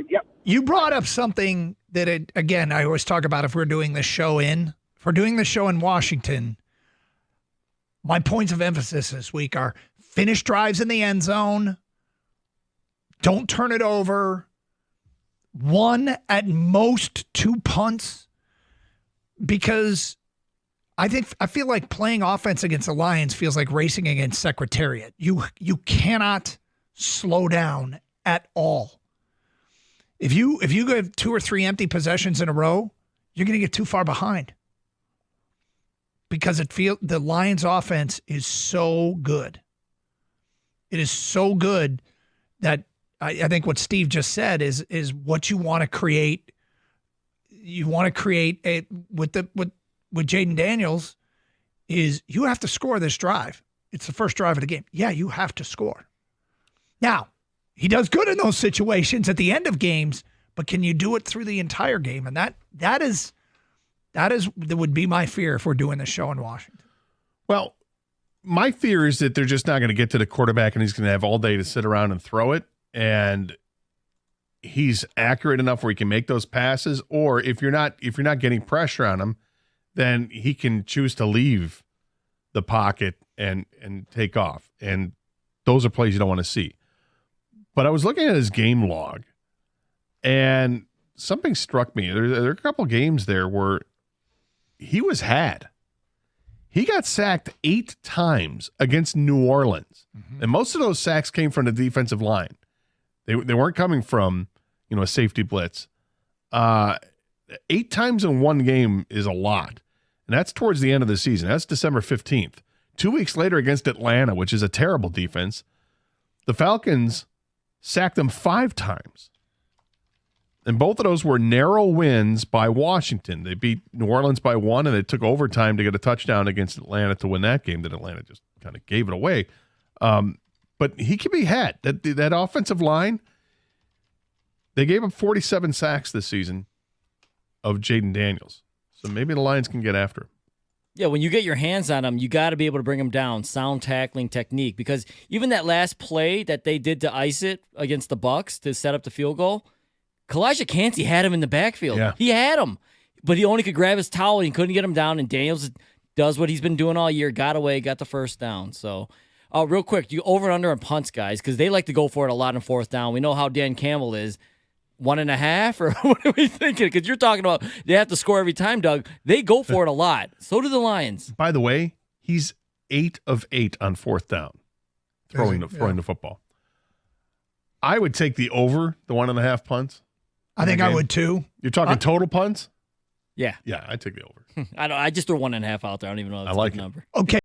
Yep. You brought up something that, again, I always talk about if we're doing this show in Washington, my points of emphasis this week are finish drives in the end zone, don't turn it over, one at most 2 punts, because I feel like playing offense against the Lions feels like racing against Secretariat. You cannot slow down at all. If you get 2 or 3 empty possessions in a row, you're going to get too far behind. Because the Lions offense is so good. It is so good that I think what Steve just said is what you want to create. You want to create with Jayden Daniels is you have to score this drive. It's the first drive of the game. Yeah, you have to score. Now, he does good in those situations at the end of games, but can you do it through the entire game? And that would be my fear if we're doing the show in Washington. Well, my fear is that they're just not going to get to the quarterback and he's going to have all day to sit around and throw it. And he's accurate enough where he can make those passes. Or if you're not getting pressure on him, then he can choose to leave the pocket and take off. And those are plays you don't want to see. But I was looking at his game log, and something struck me. There are a couple games there where he was had. He got sacked 8 times against New Orleans. Mm-hmm. And most of those sacks came from the defensive line. They weren't coming from, a safety blitz. 8 times in one game is a lot. And that's towards the end of the season. That's December 15th. 2 weeks later against Atlanta, which is a terrible defense, the Falcons sacked them 5 times. And both of those were narrow wins by Washington. They beat New Orleans by 1, and it took overtime to get a touchdown against Atlanta to win that game. That Atlanta just kind of gave it away. But he can be had. That offensive line, they gave up 47 sacks this season of Jayden Daniels. So maybe the Lions can get after him. Yeah, when you get your hands on him, you got to be able to bring him down. Sound tackling technique. Because even that last play that they did to ice it against the Bucs to set up the field goal, Kalijah Kancey had him in the backfield. Yeah. He had him, but he only could grab his towel and he couldn't get him down, and Daniels does what he's been doing all year, got away, got the first down. So, real quick, you over and under on punts, guys, because they like to go for it a lot in fourth down. We know how Dan Campbell is. 1.5, or what are we thinking? Because you're talking about they have to score every time, Doug. They go for it a lot. So do the Lions. By the way, he's 8 of 8 on fourth down, throwing the football. I would take the over, the 1.5 punts. I think I would too. You're talking total punts? Yeah. Yeah, I'd take the over. I just threw 1.5 out there. I don't even know if that's a good number. Okay.